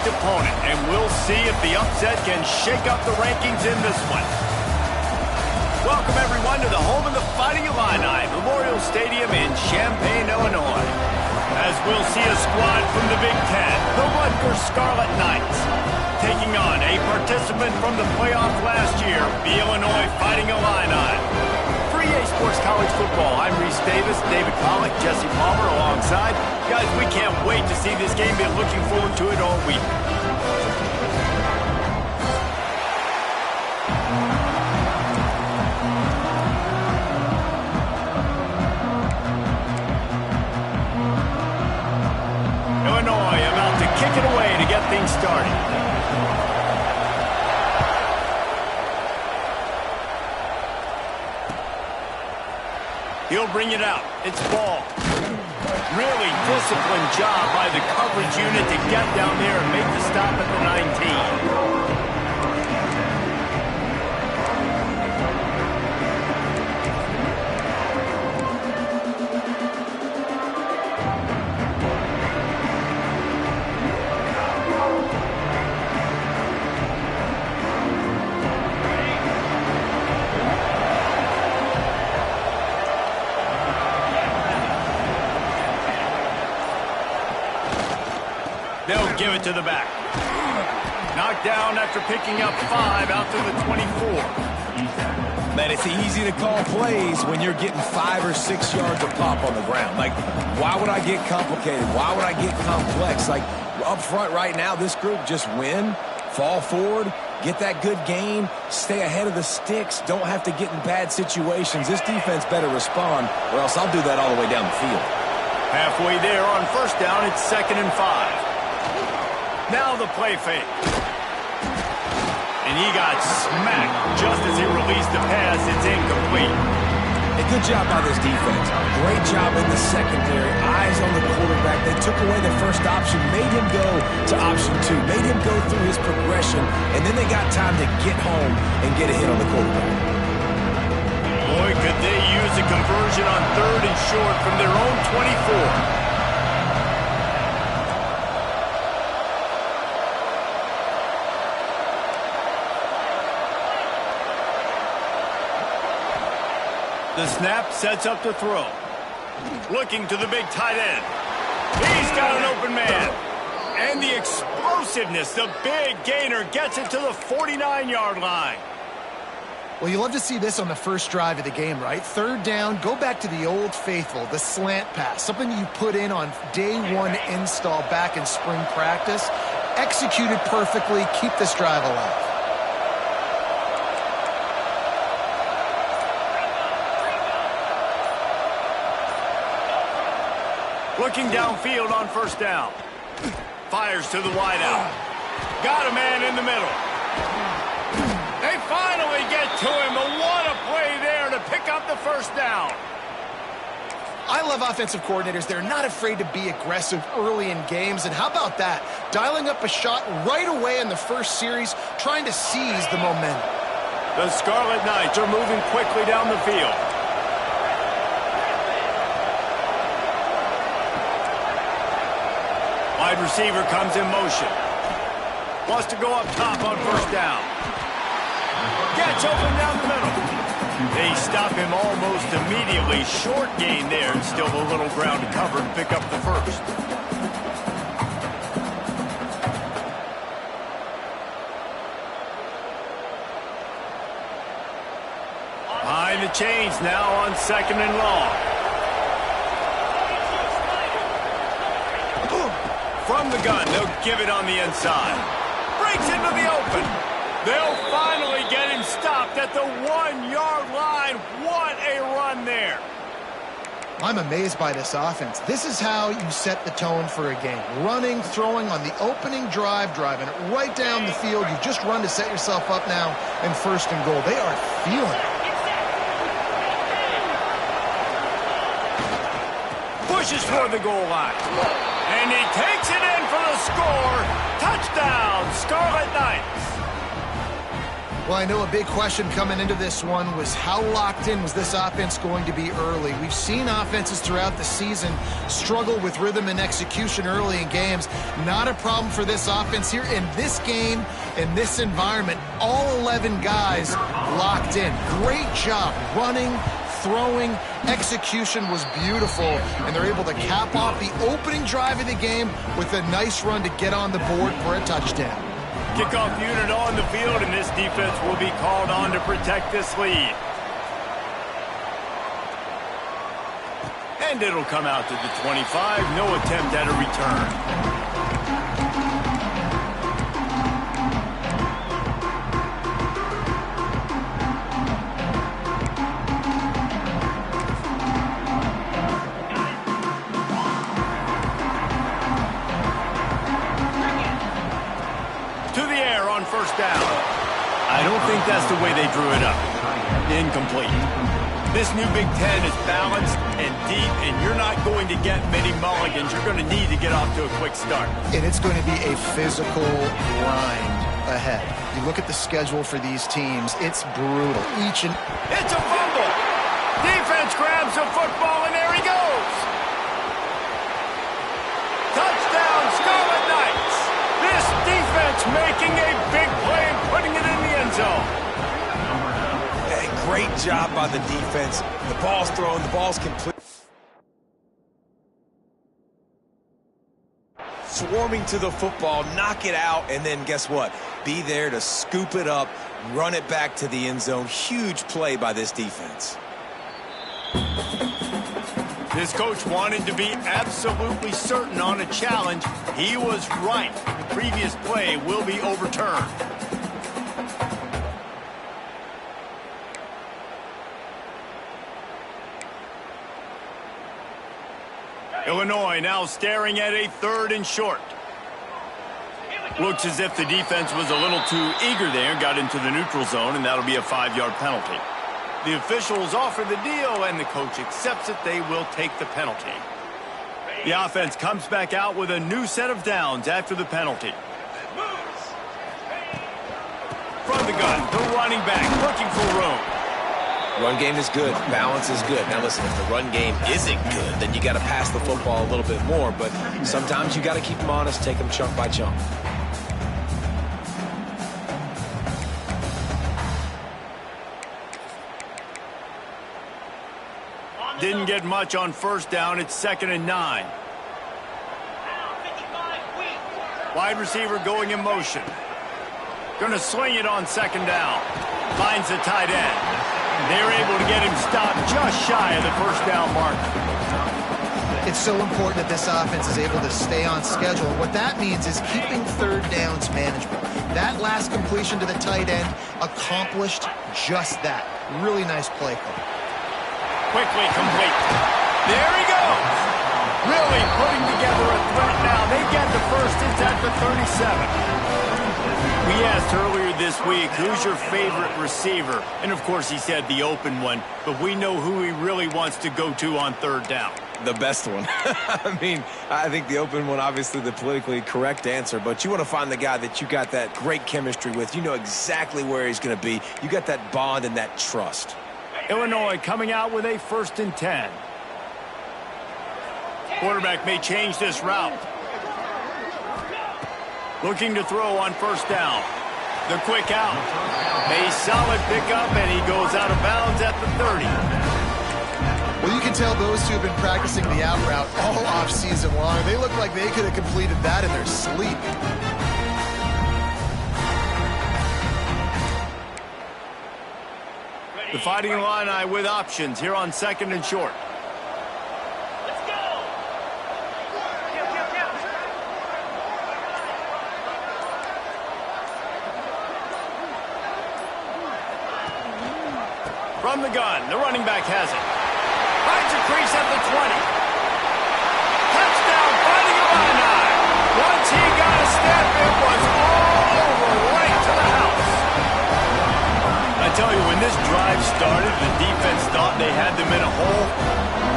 ranked opponent, and we'll see if the upset can shake up the rankings in this one. Welcome, everyone, to the home of the Fighting Illini, Memorial Stadium in Champaign, Illinois. As we'll see a squad from the Big Ten, the Rutgers Scarlet Knights, taking on a participant from the playoff last year, the Illinois Fighting Illini. For EA Sports College Football, I'm Reese Davis, David Pollock, Jesse Palmer alongside. Guys, we can't wait to see this game. Been looking forward to it all week. Illinois about to kick it away to get things started. He'll bring it out. It's ball. Really disciplined job by the coverage unit to get down there and make the stop at the 19. They'll give it to the back. Knocked down after picking up 5 out to the 24. Man, it's easy to call plays when you're getting 5 or 6 yards of pop on the ground. Like, why would I get complicated? Why would I get complex? Like, up front right now, this group just win, fall forward, get that good gain, stay ahead of the sticks, don't have to get in bad situations. This defense better respond, or else I'll do that all the way down the field. Halfway there on first down, it's 2nd and 5. Now the play fake. And he got smacked just as he released the pass. It's incomplete. A good job by this defense. Great job in the secondary. Eyes on the quarterback. They took away the first option, made him go to option 2, made him go through his progression, and then they got time to get home and get a hit on the quarterback. Boy, could they use a conversion on 3rd and short from their own 24. The snap sets up to throw. Looking to the big tight end. He's got an open man. And the explosiveness, the big gainer gets it to the 49-yard line. Well, you love to see this on the first drive of the game, right? 3rd down, go back to the old faithful, the slant pass, something you put in on day 1 install back in spring practice. Executed perfectly, keep this drive alive. Looking downfield on first down. Fires to the wideout. Got a man in the middle. They finally get to him. But what a play there to pick up the first down. I love offensive coordinators. They're not afraid to be aggressive early in games. And how about that? Dialing up a shot right away in the first series, trying to seize the momentum. The Scarlet Knights are moving quickly down the field. Wide receiver comes in motion. Wants to go up top on first down. Gets open down the middle. They stop him almost immediately. Short gain there. Still a little ground to cover and pick up the first. Behind the chains now on 2nd and long. From the gun, they'll give it on the inside. Breaks into the open. They'll finally get him stopped at the 1-yard line. What a run there. I'm amazed by this offense. This is how you set the tone for a game. Running, throwing on the opening drive, driving it right down the field. You just run to set yourself up now in 1st and goal. They are feeling it. Pushes toward the goal line. And he takes it in for the score. Touchdown, Scarlet Knights. Well, I know a big question coming into this one was how locked in was this offense going to be early? We've seen offenses throughout the season struggle with rhythm and execution early in games. Not a problem for this offense here. In this game, in this environment, all 11 guys locked in. Great job running, throwing, execution was beautiful, and they're able to cap off the opening drive of the game with a nice run to get on the board for a touchdown. Kickoff unit on the field, and this defense will be called on to protect this lead. And it'll come out to the 25. No attempt at a return. First down. I don't think that's the way they drew it up. Incomplete. This new Big Ten is balanced and deep, and you're not going to get many mulligans. You're going to need to get off to a quick start. And it's going to be a physical grind ahead. You look at the schedule for these teams, it's brutal. It's a fumble. Defense grabs the football, and there he goes. Touchdown, Scarlet Knights. This defense making a big play and putting it in the end zone. Hey, great job by the defense. The ball's thrown, the ball's complete. Swarming to the football, knock it out, and then guess what? Be there to scoop it up, run it back to the end zone. Huge play by this defense. This coach wanted to be absolutely certain on a challenge. He was right. The previous play will be overturned. Illinois now staring at a 3rd and short. Looks as if the defense was a little too eager there, got into the neutral zone, and that'll be a 5-yard penalty. The officials offer the deal, and the coach accepts it. They will take the penalty. The offense comes back out with a new set of downs after the penalty. From the gun, the running back looking for room. Run game is good. Balance is good. Now listen, if the run game isn't good, then you got to pass the football a little bit more. But sometimes you got to keep them honest, take them chunk by chunk. Didn't get much on first down. It's 2nd and 9. Wide receiver going in motion. Going to sling it on 2nd down. Finds the tight end. They're able to get him stopped just shy of the first down mark. It's so important that this offense is able to stay on schedule. What that means is keeping 3rd downs manageable. That last completion to the tight end accomplished just that. Really nice play call. Quickly complete. There he goes. Really putting together a threat now. They get the first. It's at the 37. We asked earlier this week, who's your favorite receiver? And, of course, he said the open one. But we know who he really wants to go to on 3rd down. The best one. I mean, I think the open one, obviously the politically correct answer, but you want to find the guy that you got that great chemistry with. You know exactly where he's going to be. You got that bond and that trust. Illinois coming out with a 1st and 10. Quarterback may change this route. Looking to throw on 1st down. The quick out. A solid pickup, and he goes out of bounds at the 30. Well, you can tell those two have been practicing the out route all off-season long. They look like they could have completed that in their sleep. The Fighting Illini with options here on 2nd and short. Let's go! From the gun, the running back has it. Finds a crease at the 20. Touchdown, Fighting Illini! Once he got a step, it was all over, right to the house. I tell you, when this drive started, the defense thought they had them in a hole.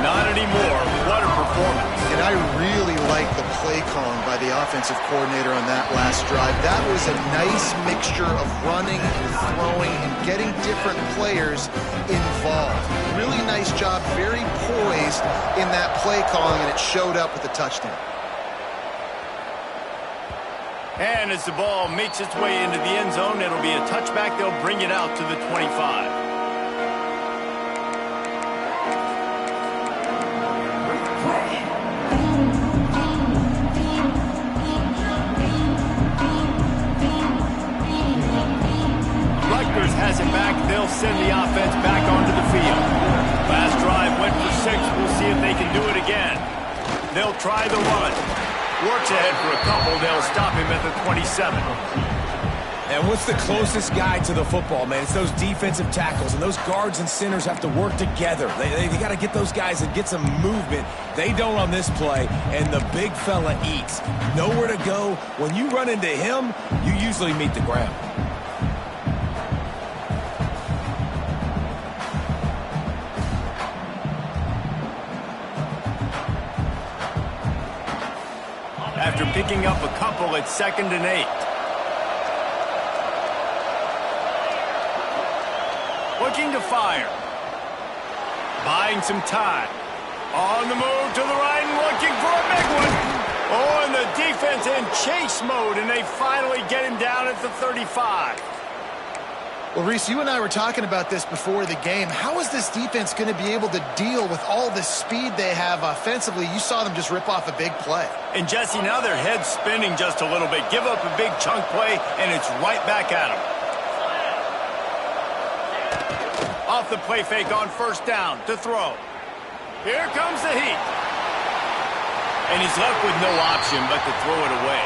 Not anymore. What a performance. And I really like the play play calling by the offensive coordinator on that last drive. That was a nice mixture of running and throwing and getting different players involved. Really nice job, very poised in that play calling, and it showed up with a touchdown. And as the ball makes its way into the end zone, it'll be a touchback. They'll bring it out to the 25. Rutgers has it back. They'll send the offense back onto the field. Last drive went for 6. We'll see if they can do it again. They'll try the run. Works ahead for a couple. They'll stop him at the 27. And what's the closest guy to the football, man? It's those defensive tackles, and those guards and centers have to work together. They got to get those guys and get some movement. They don't on this play, and the big fella eats. Nowhere to go. When you run into him, you usually meet the ground. After picking up a couple, it's 2nd and 8. Looking to fire. Buying some time. On the move to the right and looking for a big one. Oh, and the defense in chase mode, and they finally get him down at the 35. Well, Reese, you and I were talking about this before the game. How is this defense going to be able to deal with all the speed they have offensively? You saw them just rip off a big play. And, Jesse, now their head's spinning just a little bit. Give up a big chunk play, and it's right back at them. Off the play fake on 1st down to throw. Here comes the heat. And he's left with no option but to throw it away.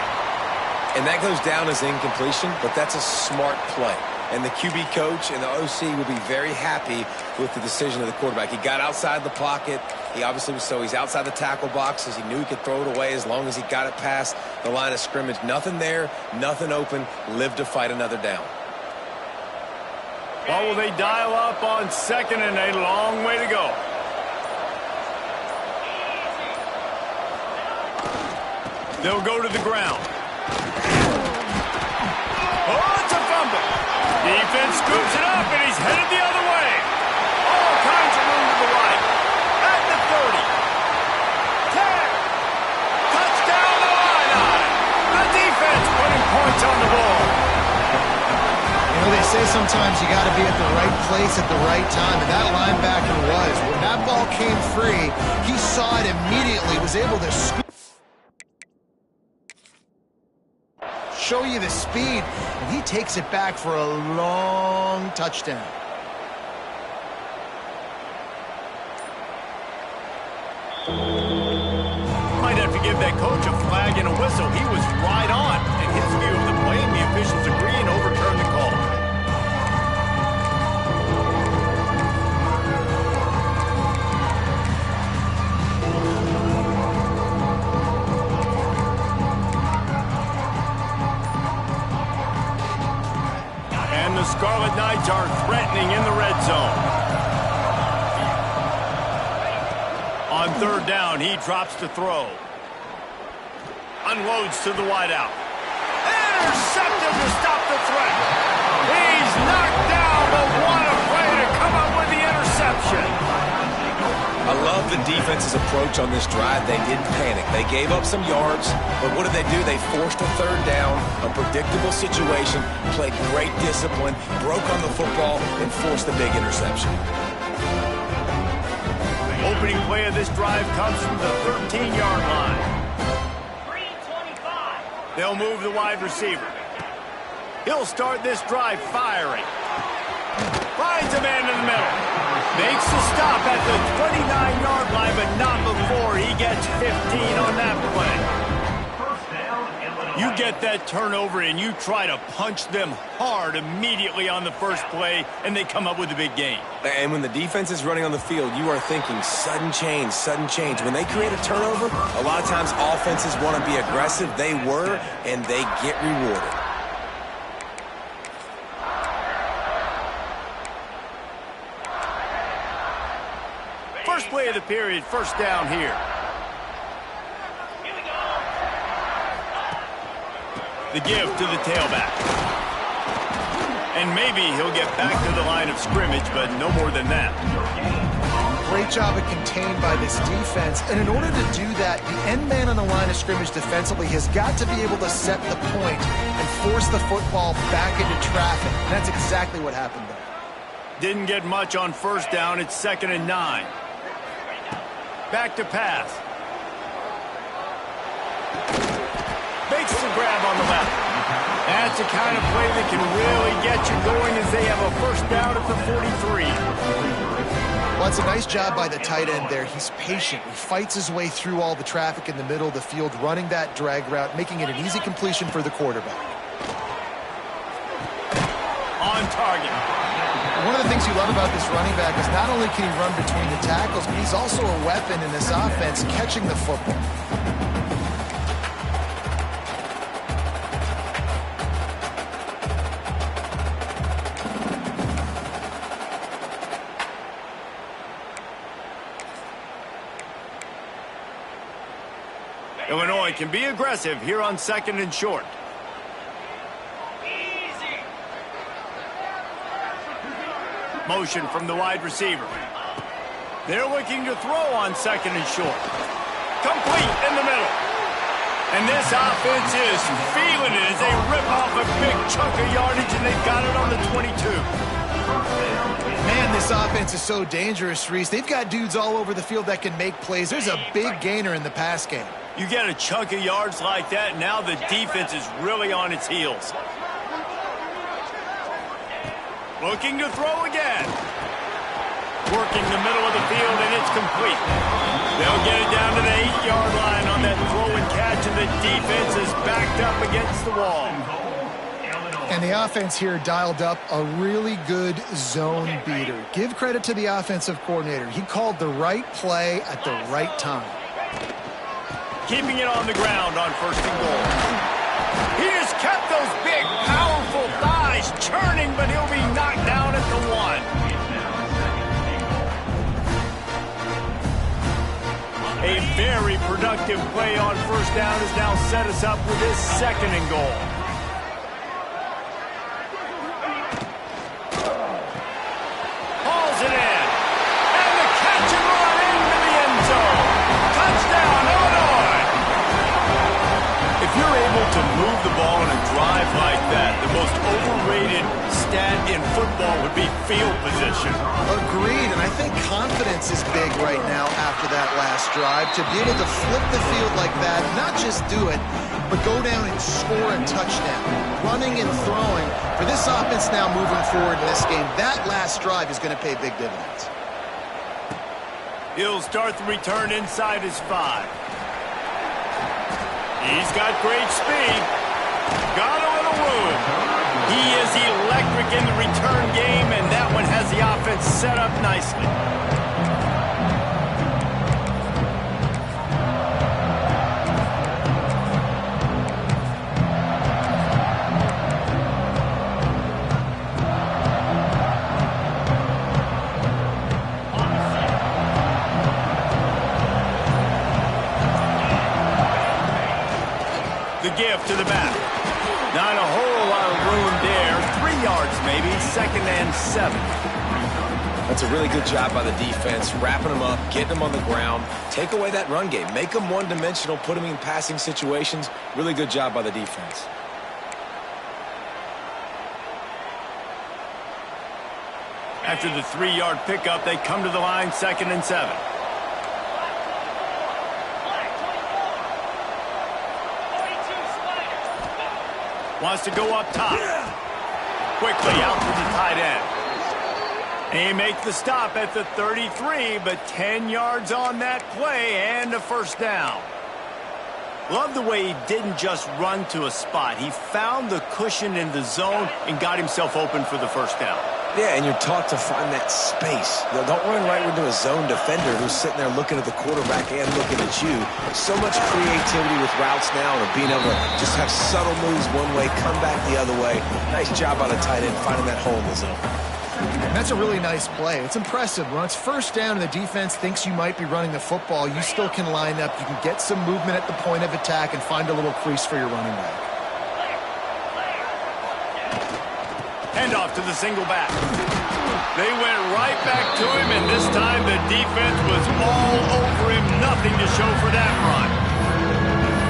And that goes down as incompletion, but that's a smart play. And the QB coach and the OC will be very happy with the decision of the quarterback. He got outside the pocket. He obviously was he's outside the tackle boxes. He knew he could throw it away as long as he got it past the line of scrimmage. Nothing there, nothing open. Live to fight another down. Well, will they dial up on 2nd and a long way to go? They'll go to the ground. Oh, it's a fumble. Defense scoops it up, and he's headed the other way. All kinds of room to the right. At the 30. 10. Touchdown Illini. The defense putting points on the ball. You know, they say sometimes you got to be at the right place at the right time, and that linebacker was. When that ball came free, he saw it immediately, was able to show you the speed, and he takes it back for a long touchdown. Might have to give that coach a flag and a whistle. He was right on in his view of the play, and the officials agree and overturn the call. And the Scarlet Knights are threatening in the red zone. On 3rd down, he drops to throw. Unloads to the wideout. Intercepted to stop the threat. He's knocked down, but what a play to come up with the interception. I love the defense's approach on this drive. They didn't panic. They gave up some yards, but what did they do? They forced a 3rd down, a predictable situation, played great discipline, broke on the football, and forced the big interception. The opening play of this drive comes from the 13-yard line. 3:25. They'll move the wide receiver. He'll start this drive firing. Finds a man in the middle. Makes the stop at the 29-yard line, but not before he gets 15 on that play. You get that turnover and you try to punch them hard immediately on the first play, and they come up with a big gain. And when the defense is running on the field, you are thinking sudden change, sudden change. When they create a turnover, a lot of times offenses want to be aggressive. They were, and they get rewarded. First play of the period, 1st down here. The give to the tailback. And maybe he'll get back to the line of scrimmage, but no more than that. Great job of contained by this defense. And in order to do that, the end man on the line of scrimmage defensively has got to be able to set the point and force the football back into traffic. And that's exactly what happened there. Didn't get much on first down. It's 2nd and 9. Back to pass. Makes the grab on the left. That's the kind of play that can really get you going as they have a first down at the 43. Well, it's a nice job by the tight end there. He's patient. He fights his way through all the traffic in the middle of the field, running that drag route, making it an easy completion for the quarterback. On target. One of the things you love about this running back is not only can he run between the tackles, but he's also a weapon in this offense catching the football. Illinois can be aggressive here on 2nd and short. Motion from the wide receiver. They're looking to throw on 2nd and short. Complete in the middle. And this offense is feeling it as they rip off a big chunk of yardage, and they've got it on the 22. Man, this offense is so dangerous, Reese. They've got dudes all over the field that can make plays. There's a big gainer in the pass game. You get a chunk of yards like that, now the defense is really on its heels. Looking to throw again. Working the middle of the field, and it's complete. They'll get it down to the 8-yard line on that throw and catch, and the defense is backed up against the wall. And the offense here dialed up a really good zone beater. Give credit to the offensive coordinator. He called the right play at the right time. Keeping it on the ground on 1st and goal. He just kept those big, powerful thighs churning, but he'll be knocked down at the 1. A very productive play on 1st down has now set us up with this 2nd and goal. Hauls it in. And the catch and run into the end zone. Touchdown, Illinois. If you're able to move the ball in a drive like that, the most overrated stat in football would be field position. Agreed, and I think confidence is big right now after that last drive. To be able to flip the field like that, not just do it, but go down and score a touchdown. Running and throwing. For this offense now moving forward in this game, that last drive is going to pay big dividends. He'll start the return inside his 5. He's got great speed. Got a little room. He is electric in the return game, and that one has the offense set up nicely. The give to the back. Not a whole lot of room there. 3 yards maybe. 2nd and 7. That's a really good job by the defense, wrapping them up, getting them on the ground. Take away that run game. Make them one-dimensional, put them in passing situations. Really good job by the defense. After the 3-yard pickup, they come to the line, 2nd and 7. Wants to go up top. Quickly out to the tight end. They make the stop at the 33, but 10 yards on that play and a 1st down. Love the way he didn't just run to a spot. He found the cushion in the zone and got himself open for the 1st down. Yeah, and you're taught to find that space. Don't run right into a zone defender who's sitting there looking at the quarterback and looking at you. So much creativity with routes now, and being able to just have subtle moves one way, come back the other way. Nice job by the tight end finding that hole in the zone. And that's a really nice play. It's impressive. When it's 1st down and the defense thinks you might be running the football, you still can line up. You can get some movement at the point of attack and find a little crease for your running back. Hand off to the single back. They went right back to him, and this time the defense was all over him. Nothing to show for that run.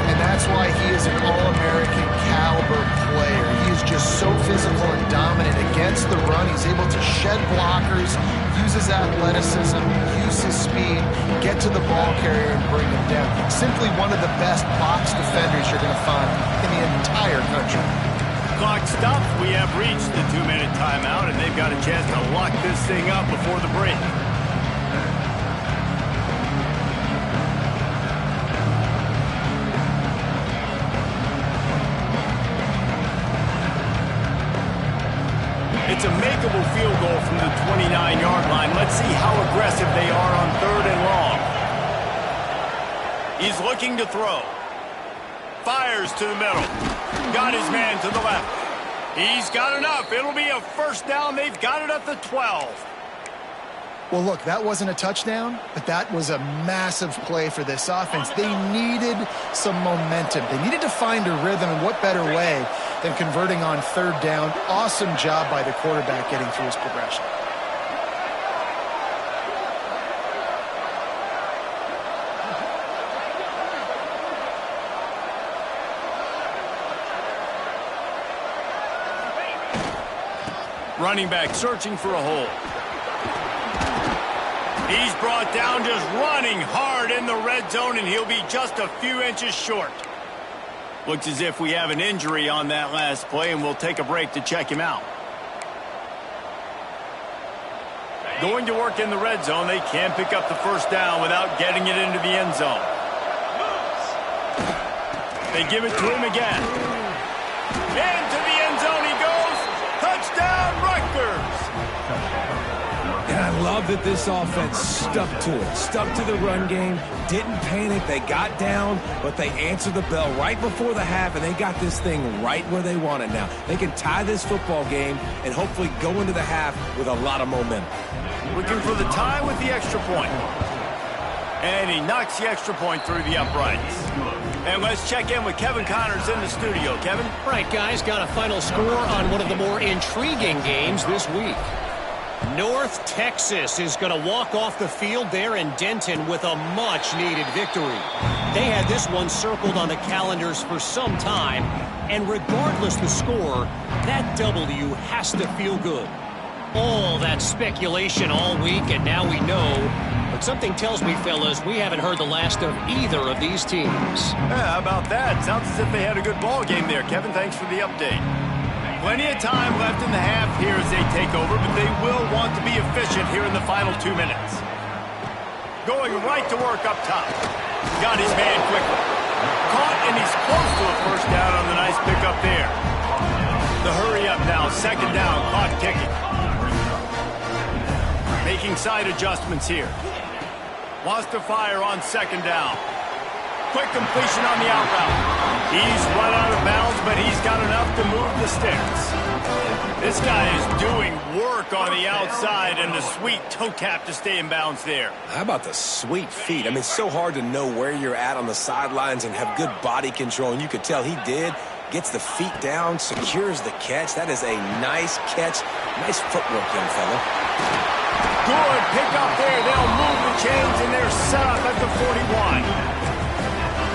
And that's why he is an All-American caliber player. He is just so physical and dominant against the run. He's able to shed blockers, use his athleticism, use his speed, get to the ball carrier and bring him down. Simply one of the best box defenders you're going to find in the entire country. Clock stops. We have reached the 2-minute timeout, and they've got a chance to lock this thing up before the break. It's a makeable field goal from the 29-yard line. Let's see how aggressive they are on 3rd and long. He's looking to throw. Fires to the middle. Got his man to the left. He's got enough. It'll be a first down. They've got it at the 12. Well, look, that wasn't a touchdown, but that was a massive play for this offense. They needed some momentum. They needed to find a rhythm, and what better way than converting on 3rd down. Awesome job by the quarterback getting through his progression. Running back searching for a hole. He's brought down just running hard in the red zone, and he'll be just a few inches short. Looks as if we have an injury on that last play, and we'll take a break to check him out. Going to work in the red zone. They can't pick up the first down without getting it into the end zone. They give it to him again. Into the end zone he goes. Touchdown, Rutgers. And I love that this offense stuck to it, stuck to the run game, didn't panic. They got down, but they answered the bell right before the half, and they got this thing right where they want it now. They can tie this football game and hopefully go into the half with a lot of momentum. Looking for the tie with the extra point. And he knocks the extra point through the uprights. And let's check in with Kevin Connors in the studio. Kevin? All right, guys, got a final score on one of the more intriguing games this week. North Texas is going to walk off the field there in Denton with a much-needed victory. They had this one circled on the calendars for some time, and regardless the score, that W has to feel good. All that speculation all week, and now we know. But something tells me, fellas, we haven't heard the last of either of these teams. Yeah, how about that? Sounds as if they had a good ball game there. Kevin, thanks for the update. Plenty of time left in the half here as they take over, but they will want to be efficient here in the final 2 minutes. Going right to work up top. Got his man quickly. Caught, and he's close to a first down on the nice pickup there. The hurry up now, 2nd down, clock ticking. Making side adjustments here. Wants to fire on 2nd down. Quick completion on the out route. He's run out of bounds, but he's got enough to move the sticks. This guy is doing work on the outside, and the sweet toe tap to stay in bounds there. How about the sweet feet? I mean, it's so hard to know where you're at on the sidelines and have good body control, and you could tell he did. Gets the feet down, secures the catch. That is a nice catch. Nice footwork, young fella. Good pick up there. They'll move the chains, and they're set up at the 41.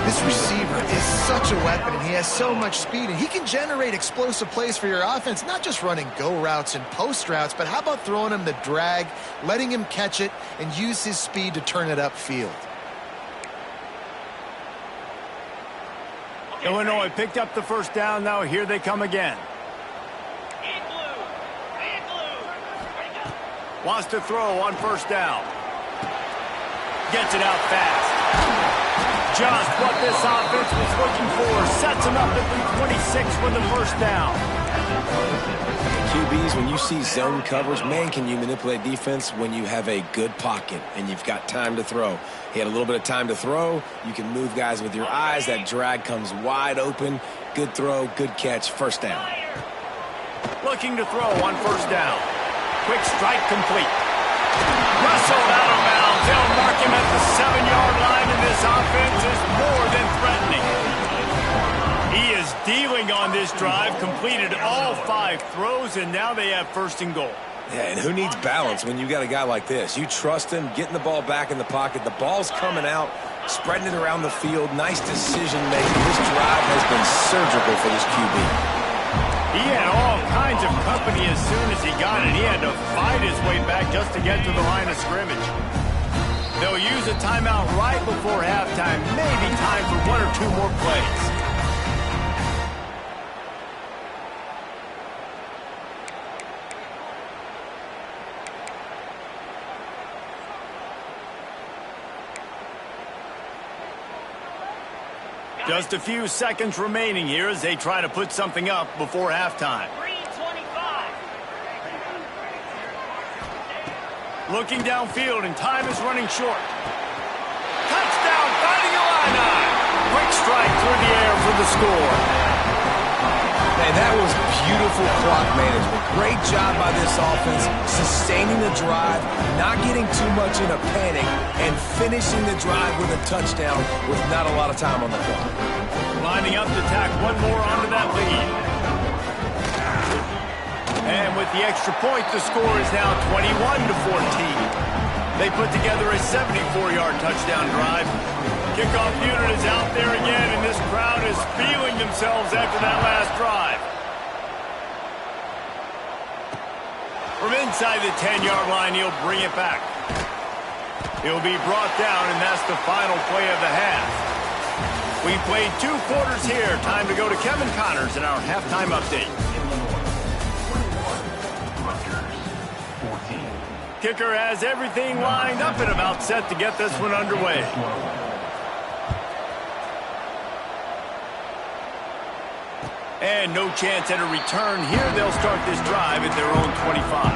This receiver is such a weapon, and he has so much speed, and he can generate explosive plays for your offense, not just running go routes and post routes, but how about throwing him the drag, letting him catch it, and use his speed to turn it upfield. Illinois picked up the first down. Now here they come again. Wants to throw on 1st down. Gets it out fast. Just what this offense was looking for. Sets him up at the 26 for the first down. QBs, when you see zone coverage, man, can you manipulate defense when you have a good pocket and you've got time to throw. He had a little bit of time to throw. You can move guys with your eyes. That drag comes wide open. Good throw, good catch, 1st down. Looking to throw on 1st down. Quick strike complete. Wrestled out of bounds. They'll mark him at the 7-yard line, and this offense is more than threatening. He is dealing on this drive, completed all 5 throws, and now they have first and goal. Yeah, and who needs balance when you got a guy like this? You trust him, getting the ball back in the pocket. The ball's coming out, spreading it around the field. Nice decision-making. This drive has been surgical for this QB. He had all kinds of company as soon as he got it. He had to fight his way back just to get to the line of scrimmage. They'll use a timeout right before halftime. Maybe time for 1 or 2 more plays. Just a few seconds remaining here as they try to put something up before halftime. 3:25. Looking downfield, and time is running short. Touchdown, Fighting Illini! Quick strike through the air for the score. Man, that was beautiful clock management. Great job by this offense, sustaining the drive, not getting too much in a panic, and finishing the drive with a touchdown with not a lot of time on the clock. Lining up to tack one more onto that lead. And with the extra point, the score is now 21-14. They put together a 74-yard touchdown drive. Kickoff unit is out there again, and this crowd is feeling themselves after that last drive. From inside the 10-yard line, he'll bring it back. He'll be brought down, and that's the final play of the half. We played 2 quarters here. Time to go to Kevin Connors in our halftime update. Kicker has everything lined up and about set to get this one underway. And no chance at a return here. They'll start this drive at their own 25.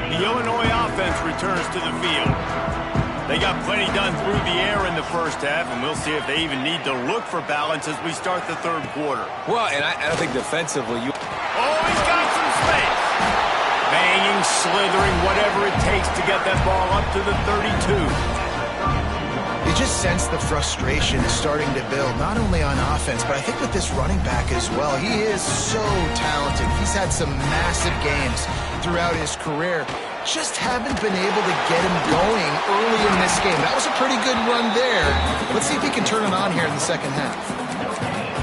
The Illinois offense returns to the field. They got plenty done through the air in the first half, and we'll see if they even need to look for balance as we start the third quarter. Well, and I think defensively, Oh, he's got some space. Banging, slithering, whatever it takes to get that ball up to the 32. You just sense the frustration is starting to build, not only on offense, but I think with this running back as well. He is so talented. He's had some massive games throughout his career. Just haven't been able to get him going early in this game. That was a pretty good run there. Let's see if he can turn it on here in the second half.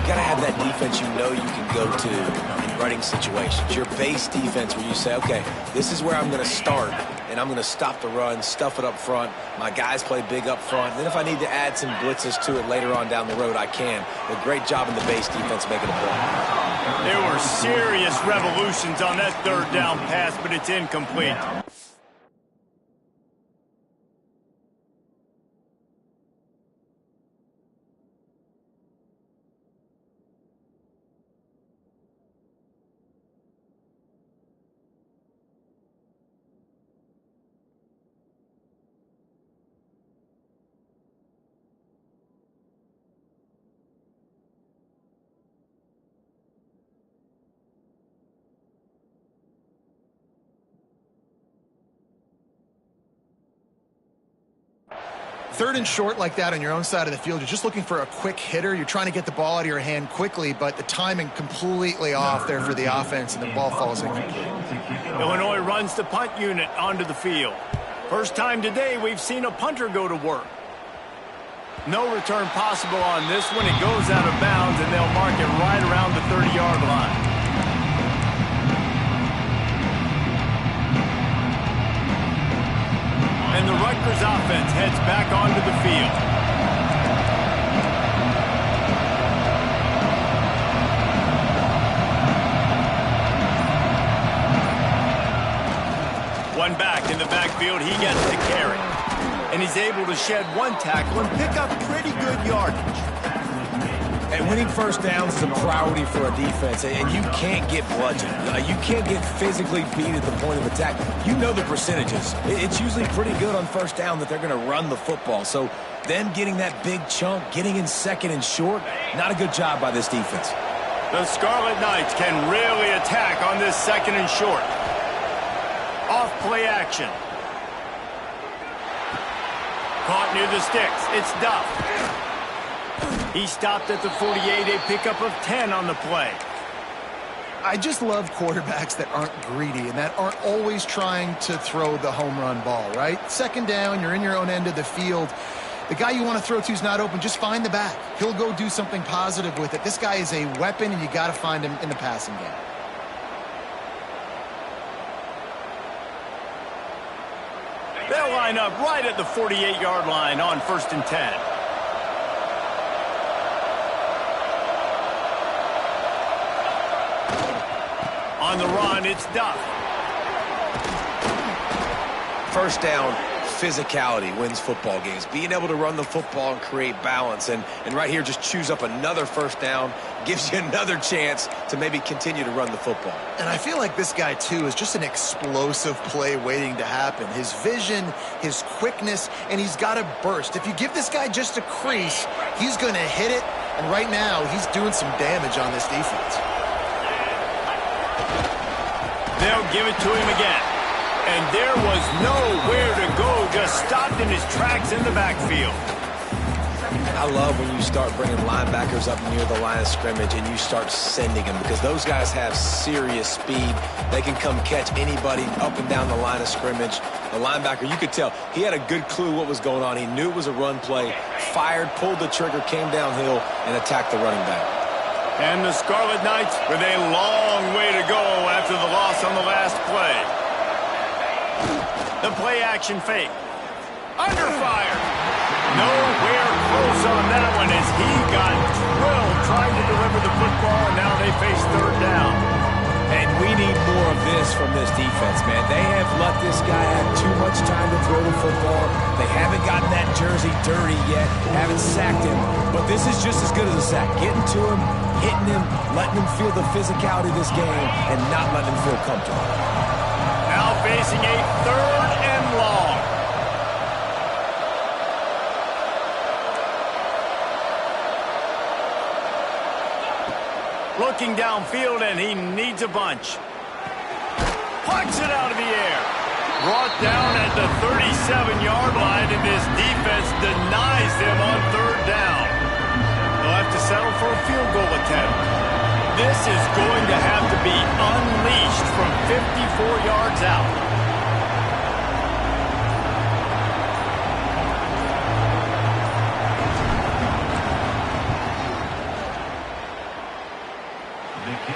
you got to have that defense you know you can go to in running situations. Your base defense where you say, okay, this is where I'm going to start, and I'm going to stop the run, stuff it up front. My guys play big up front. And then if I need to add some blitzes to it later on down the road, I can. But great job in the base defense making a play. There were serious revolutions on that third down pass, but it's incomplete. Third and short like that on your own side of the field, you're just looking for a quick hitter. You're trying to get the ball out of your hand quickly, but the timing completely off there for the offense, and the ball falls incomplete. Illinois runs the punt unit onto the field. First time today we've seen a punter go to work. No return possible on this one. It goes out of bounds, and they'll mark it right around the 30-yard line. And the Rutgers offense heads back onto the field. One back in the backfield, he gets the carry. And he's able to shed one tackle and pick up pretty good yardage. And winning first downs is a priority for a defense, and you can't get bludgeoned. You can't get physically beat at the point of attack. You know the percentages. It's usually pretty good on first down that they're going to run the football. So them getting that big chunk, getting in second and short, not a good job by this defense. The Scarlet Knights can really attack on this second and short. play action. Caught near the sticks. It's Duff. He stopped at the 48, a pickup of 10 on the play. I just love quarterbacks that aren't greedy and that aren't always trying to throw the home run ball, right? Second down, you're in your own end of the field. The guy you want to throw to is not open. Just find the back. He'll go do something positive with it. This guy is a weapon, and you got to find him in the passing game. They'll line up right at the 48-yard line on 1st and 10. On the run, it's Duff. First down, physicality wins football games. Being able to run the football and create balance. And right here, just choose up another first down. Gives you another chance to maybe continue to run the football. And I feel like this guy, too, is just an explosive play waiting to happen. His vision, his quickness, and he's got a burst. If you give this guy just a crease, he's going to hit it. And right now, he's doing some damage on this defense. They'll give it to him again. And there was nowhere to go, just stopped in his tracks in the backfield. I love when you start bringing linebackers up near the line of scrimmage and you start sending them, because those guys have serious speed. They can come catch anybody up and down the line of scrimmage. The linebacker, you could tell, he had a good clue what was going on. He knew it was a run play, fired, pulled the trigger, came downhill, and attacked the running back. And the Scarlet Knights with a long way to go after the loss on the last play. The play action fake. Under fire. Nowhere close on that one as he got drilled trying to deliver the football, and now they face 3rd down. And we need more of this from this defense, man. They have let this guy have too much time to throw the football. They haven't gotten that jersey dirty yet, haven't sacked him. But this is just as good as a sack. Getting to him, hitting him, letting him feel the physicality of this game, and not letting him feel comfortable. Now facing a 3rd and long. Looking downfield, and he needs a bunch. Punts it out of the air. Brought down at the 37-yard line, and this defense denies them on 3rd down. They'll have to settle for a field goal attempt. This is going to have to be unleashed from 54 yards out.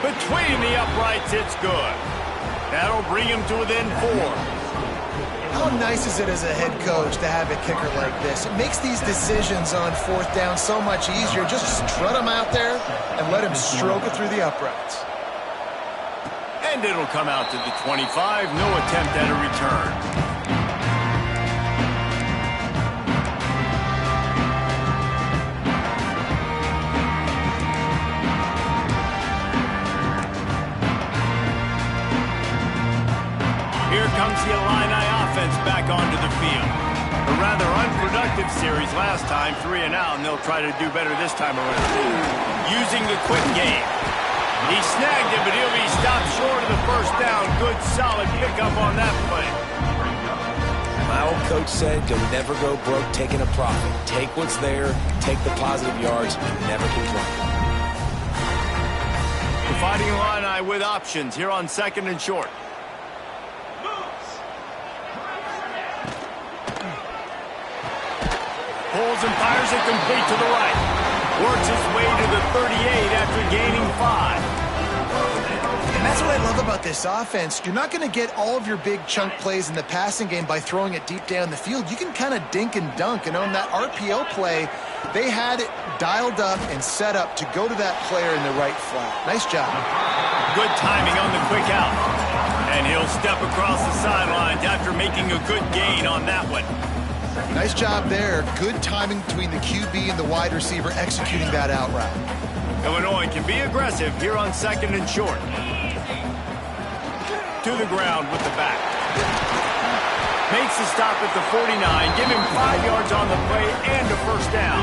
Between the uprights, it's good. That'll bring him to within 4. How nice is it as a head coach to have a kicker like this? It makes these decisions on 4th down so much easier. Just strut him out there and let him stroke it through the uprights. And it'll come out to the 25. No attempt at a return. Comes the Illini offense back onto the field. A rather unproductive series last time, 3 and out, and they'll try to do better this time around. Using the quick game. He snagged it, but he'll be stopped short of the 1st down. Good, solid pickup on that play. My old coach said, "Don't never go broke taking a profit. Take what's there, take the positive yards, and never complain." The Fighting Illini with options here on 2nd and short. Pulls and fires it complete to the right. Works his way to the 38 after gaining 5. And that's what I love about this offense. You're not going to get all of your big chunk plays in the passing game by throwing it deep down the field. You can kind of dink and dunk. And on that RPO play, they had it dialed up and set up to go to that player in the right flat. Nice job. Good timing on the quick out. And he'll step across the sidelines after making a good gain on that one. Nice job there. Good timing between the QB and the wide receiver executing that out route. Illinois can be aggressive here on 2nd and short. To the ground with the back. Makes the stop at the 49. Give him 5 yards on the play and a 1st down.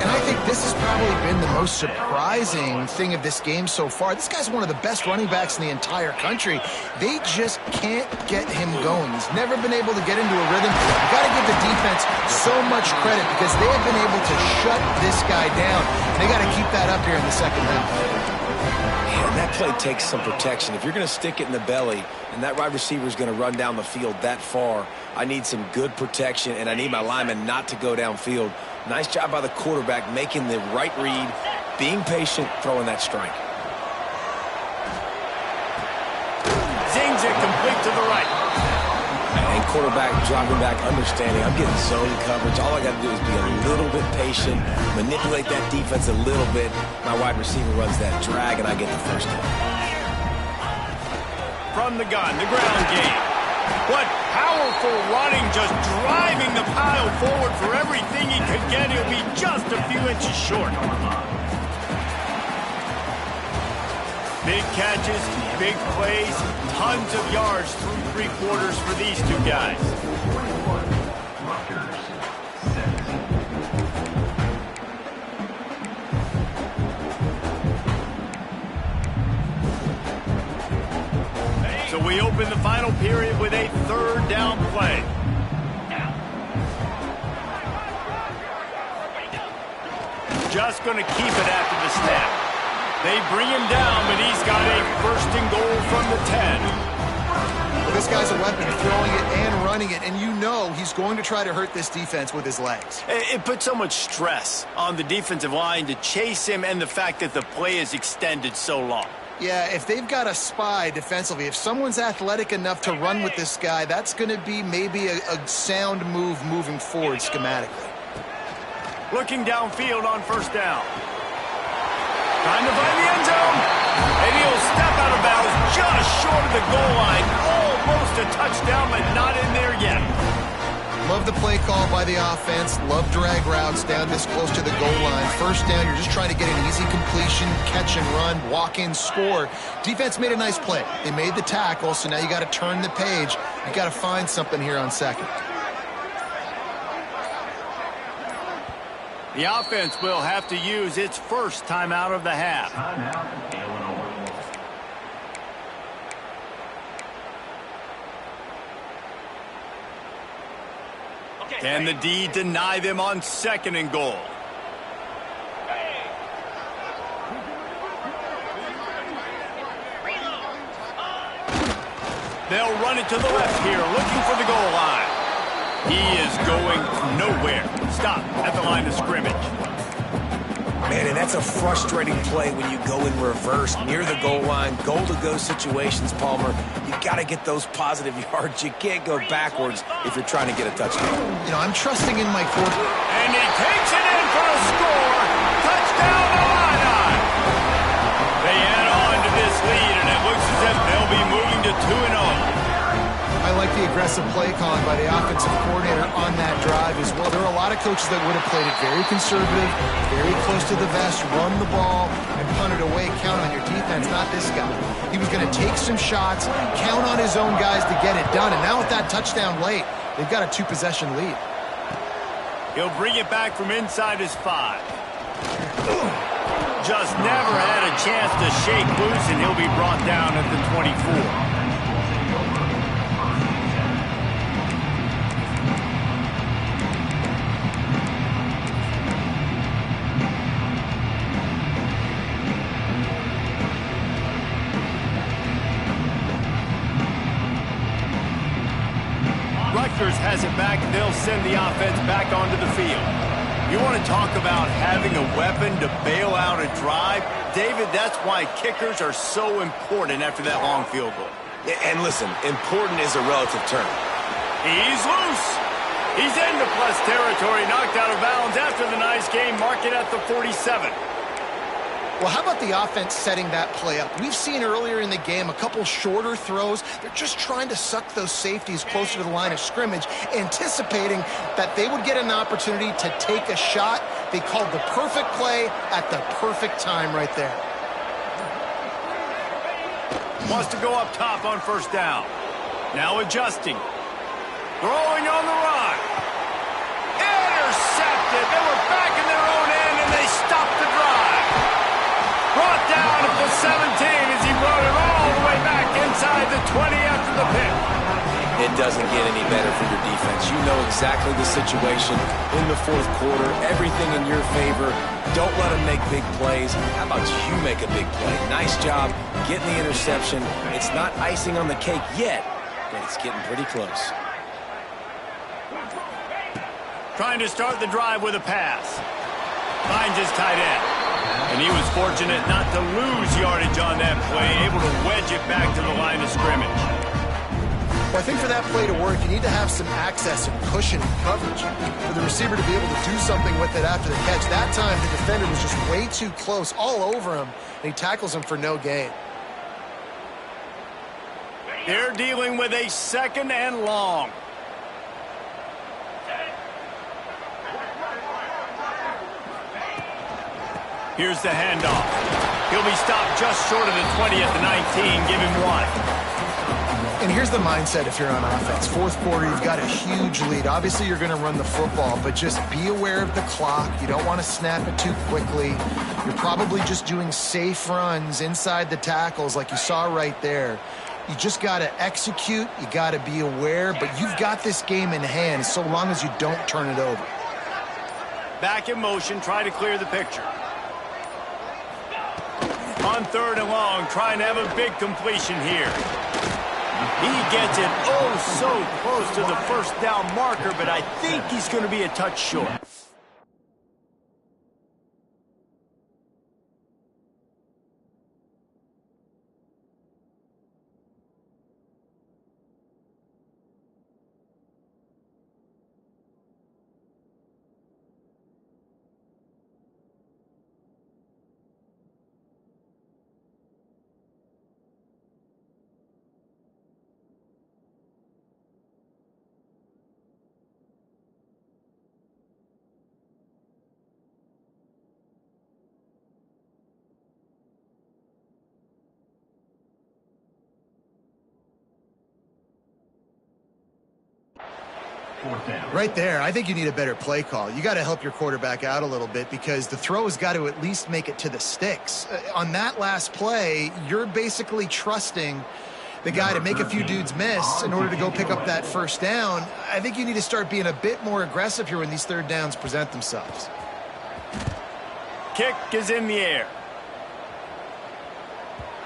And I think this has probably been the most surprising thing of this game so far. This guy's one of the best running backs in the entire country. They just can't get him going. He's never been able to get into a rhythm. You've got to give the defense so much credit because they have been able to shut this guy down. They got to keep that up here in the second half. Yeah, and that play takes some protection. If you're going to stick it in the belly and that wide receiver is going to run down the field that far, I need some good protection, and I need my lineman not to go downfield. Nice job by the quarterback making the right read, being patient, throwing that strike. Zings it complete to the right. And quarterback dropping back, understanding I'm getting zone coverage. All I got to do is be a little bit patient, manipulate that defense a little bit. My wide receiver runs that drag, and I get the first down. From the gun, the ground game. What powerful running, just driving the pile forward for everything he could get. He'll be just a few inches short. Big catches, big plays, tons of yards through three quarters for these two guys. Rutgers, 17. So we open the final period with a third down play. Just going to keep it after the snap. They bring him down, but he's got a first and goal from the 10. Well, this guy's a weapon, throwing it and running it, and you know he's going to try to hurt this defense with his legs. It puts so much stress on the defensive line to chase him and the fact that the play is extended so long. Yeah, if they've got a spy defensively, if someone's athletic enough to run with this guy, that's going to be maybe a sound move moving forward schematically. Looking downfield on first down. Trying to find the end zone. And he'll step out of bounds just short of the goal line. Almost a touchdown, but not in there yet. Love the play call by the offense. Love drag routes down this close to the goal line. First down, you're just trying to get an easy completion, catch and run, walk in, score. Defense made a nice play. They made the tackle, so now you got to turn the page. You got to find something here on second. The offense will have to use its first timeout of the half. Timeout, Illinois. Can the D deny them on second and goal? They'll run it to the left here, looking for the goal line. He is going nowhere. Stop at the line of scrimmage. Man, and that's a frustrating play when you go in reverse near the goal line, goal-to-go situations, Palmer. You got to get those positive yards. You can't go backwards if you're trying to get a touchdown. You know, I'm trusting in my quarterback. And he takes it in for a score. Touchdown, Illini. They add on to this lead, and it looks as if they'll be moving to 2-0. I like the aggressive play calling by the offensive coordinator on that drive as well. There are a lot of coaches that would have played it very conservative, very close to the vest, run the ball, and punt it away. Count on your defense, not this guy. He was going to take some shots, count on his own guys to get it done. And now with that touchdown late, they've got a two-possession lead. He'll bring it back from inside his 5. Just never had a chance to shake loose, and he'll be brought down at the 24. Rutgers has it back. They'll send the offense back onto the field. You want to talk about having a weapon to bail out a drive? David, that's why kickers are so important after that long field goal. Yeah, and listen, important is a relative term. He's loose. He's into plus territory, knocked out of bounds after the nice game. Mark it at the 47. Well, how about the offense setting that play up? We've seen earlier in the game a couple shorter throws. They're just trying to suck those safeties closer to the line of scrimmage, anticipating that they would get an opportunity to take a shot. They called the perfect play at the perfect time right there. Wants to go up top on first down. Now adjusting. Throwing on the run. Intercepted. They were back in their own end, inside the 20 after the pick. It doesn't get any better for your defense. You know exactly the situation in the fourth quarter. Everything in your favor. Don't let them make big plays. How about you make a big play? Nice job getting the interception. It's not icing on the cake yet, but it's getting pretty close. Trying to start the drive with a pass. Finds his tight end. And he was fortunate not to lose yardage on that play, able to wedge it back to the line of scrimmage. Well, I think for that play to work, you need to have some access and cushion and coverage for the receiver to be able to do something with it after the catch. That time, the defender was just way too close, all over him, and he tackles him for no gain. They're dealing with a 2nd and long. Here's the handoff. He'll be stopped just short of the 20 at the 19. Give him 1. And here's the mindset if you're on offense. Fourth quarter, you've got a huge lead. Obviously, you're going to run the football, but just be aware of the clock. You don't want to snap it too quickly. You're probably just doing safe runs inside the tackles like you saw right there. You just got to execute. You got to be aware, but you've got this game in hand so long as you don't turn it over. Back in motion, try to clear the picture. On 3rd and long, trying to have a big completion here. He gets it oh so close to the first down marker, but I think he's going to be a touch short. Right there, I think you need a better play call. You got to help your quarterback out a little bit because the throw has got to at least make it to the sticks. On that last play, you're basically trusting the guy to make a few dudes miss in order to go pick up that first down. I think you need to start being a bit more aggressive here when these 3rd downs present themselves. Kick is in the air.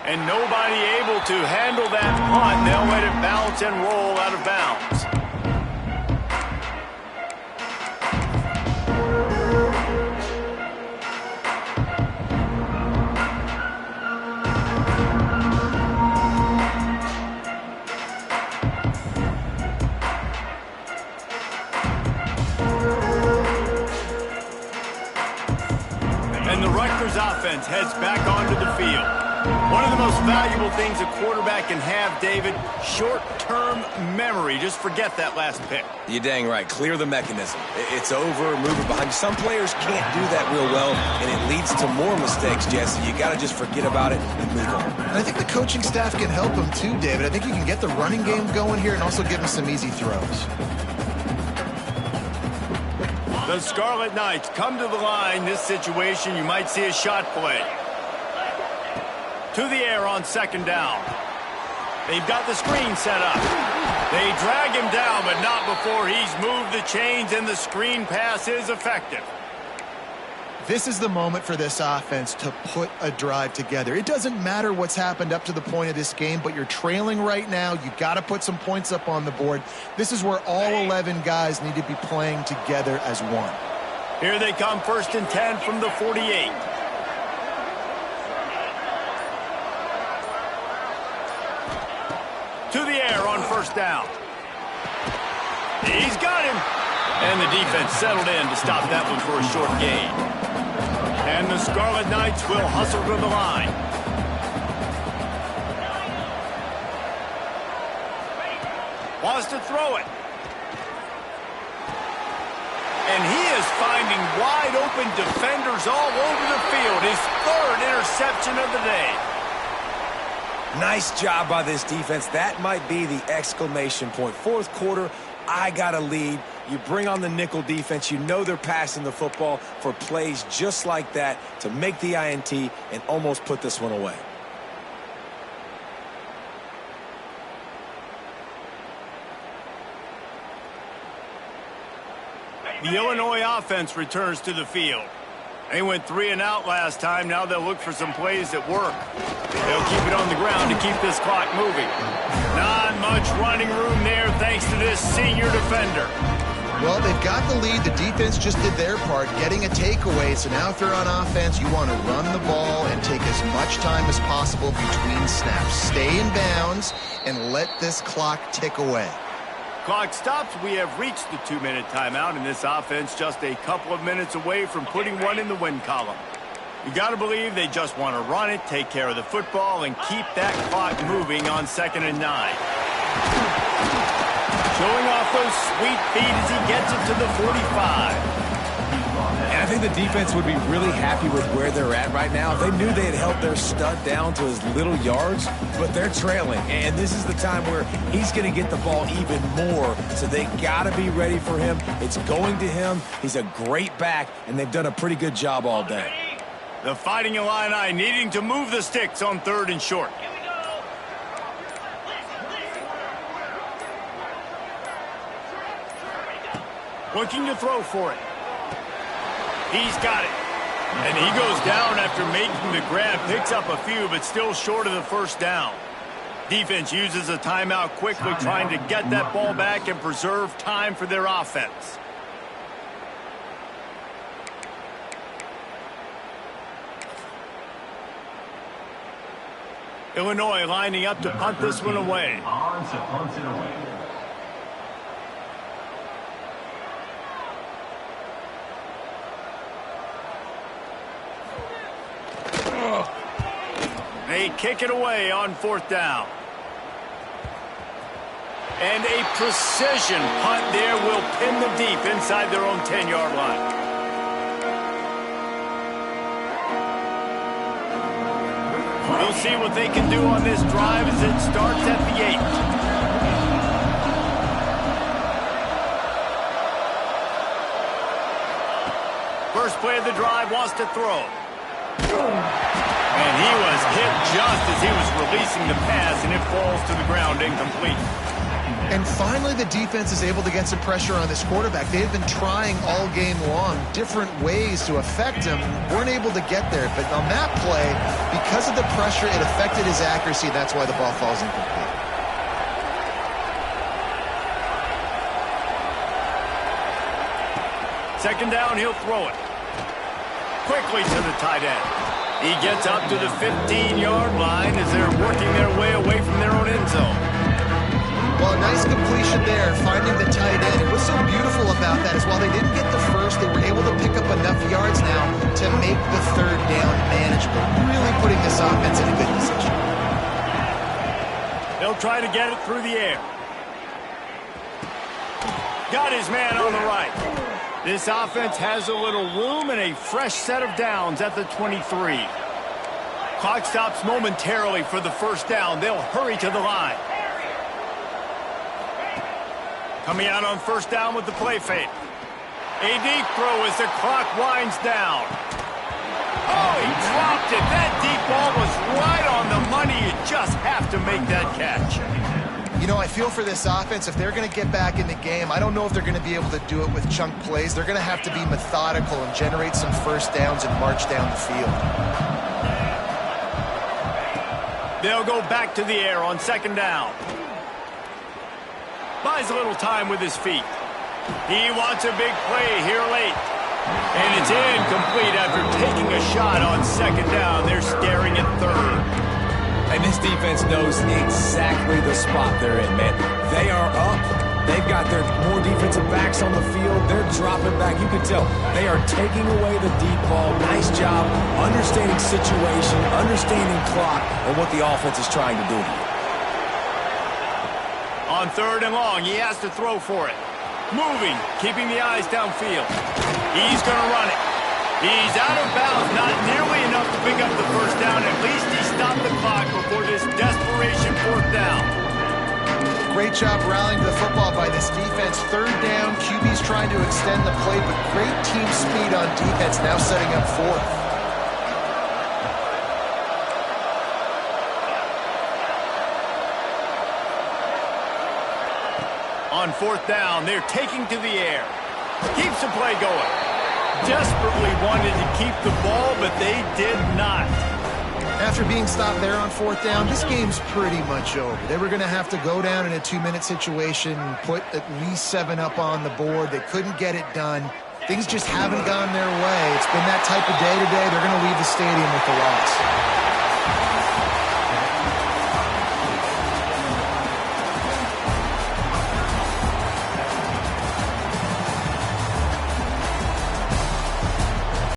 And nobody able to handle that punt. They'll let it bounce and roll out of bounds. And the Rutgers offense heads back onto the field. One of the most valuable things a quarterback can have, David, short-term memory. Just forget that last pick. You're dang right. Clear the mechanism. It's over, move it behind. Some players can't do that real well, and it leads to more mistakes, Jesse. You got to just forget about it and move on. And I think the coaching staff can help him too, David. I think you can get the running game going here and also give him some easy throws. The Scarlet Knights come to the line. This situation, you might see a shot play. To the air on 2nd down. They've got the screen set up. They drag him down, but not before he's moved the chains, and the screen pass is effective. This is the moment for this offense to put a drive together. It doesn't matter what's happened up to the point of this game, but you're trailing right now. You got to put some points up on the board. This is where all 11 guys need to be playing together as one. Here they come, 1st and 10 from the 48. To the air on 1st down. He's got him. And the defense settled in to stop that one for a short gain. And the Scarlet Knights will hustle to the line. Wants to throw it. And he is finding wide open defenders all over the field. His 3rd interception of the day. Nice job by this defense. That might be the exclamation point. Fourth quarter, I got a lead. You bring on the nickel defense. You know they're passing the football for plays just like that to make the INT and almost put this one away. The Illinois offense returns to the field. They went 3 and out last time. Now they'll look for some plays that work. They'll keep it on the ground to keep this clock moving. Not much running room there thanks to this senior defender. Well, they've got the lead. The defense just did their part, getting a takeaway. So now if they're on offense, you want to run the ball and take as much time as possible between snaps. Stay in bounds and let this clock tick away. Clock stops. We have reached the 2-minute timeout, and this offense just a couple of minutes away from putting one in the win column. You got to believe they just want to run it, take care of the football, and keep that clock moving on 2nd and 9. Showing off those sweet feet as he gets it to the 45. And I think the defense would be really happy with where they're at right now. They knew they had held their stud down to his little yards, but they're trailing. And this is the time where he's going to get the ball even more, so they got to be ready for him. It's going to him. He's a great back, and they've done a pretty good job all day. The Fighting Illini needing to move the sticks on 3rd and short. Looking to throw for it. He's got it. And he goes down after making the grab. Picks up a few, but still short of the first down. Defense uses a timeout quickly, trying to get that ball back and preserve time for their offense. Illinois lining up to punt this one away. On to punt it away. They kick it away on 4th down. And a precision punt there will pin them deep inside their own 10-yard line. We'll see what they can do on this drive as it starts at the 8. First play of the drive, wants to throw. And he was hit just as he was releasing the pass, and it falls to the ground incomplete. And finally, the defense is able to get some pressure on this quarterback. They've been trying all game long different ways to affect him. Weren't able to get there. But on that play, because of the pressure, it affected his accuracy. That's why the ball falls incomplete. Second down, he'll throw it. Quickly to the tight end. He gets up to the 15-yard line as they're working their way away from their own end zone. Well, a nice completion there, finding the tight end. And what's so beautiful about that is while they didn't get the first, they were able to pick up enough yards now to make the 3rd down manageable, really putting this offense in a good position. They'll try to get it through the air. Got his man on the right. This offense has a little room and a fresh set of downs at the 23. Clock stops momentarily for the first down. They'll hurry to the line. Coming out on first down with the play fake. A deep throw as the clock winds down. Oh, he dropped it. That deep ball was right on the money. You just have to make that catch. You know, I feel for this offense, if they're going to get back in the game, I don't know if they're going to be able to do it with chunk plays. They're going to have to be methodical and generate some first downs and march down the field. They'll go back to the air on 2nd down. Buys a little time with his feet. He wants a big play here late. And it's incomplete after taking a shot on 2nd down. They're staring at 3rd. And this defense knows exactly the spot they're in, man. They are up. They've got their more defensive backs on the field. They're dropping back. You can tell they are taking away the deep ball. Nice job understanding situation, understanding clock, and what the offense is trying to do here. On 3rd and long, he has to throw for it. Moving, keeping the eyes downfield. He's going to run it. He's out of bounds, not nearly enough to pick up the first down. At least he stopped the clock before this desperation 4th down. Great job rallying to the football by this defense. 3rd down, QB's trying to extend the play, but great team speed on defense, now setting up 4th. On 4th down, they're taking to the air. Keeps the play going. Desperately wanted to keep the ball, but they did not. After being stopped there on 4th down, this game's pretty much over. They were going to have to go down in a 2-minute situation, put at least 7 up on the board. They couldn't get it done. Things just haven't gone their way. It's been that type of day today. They're going to leave the stadium with the loss.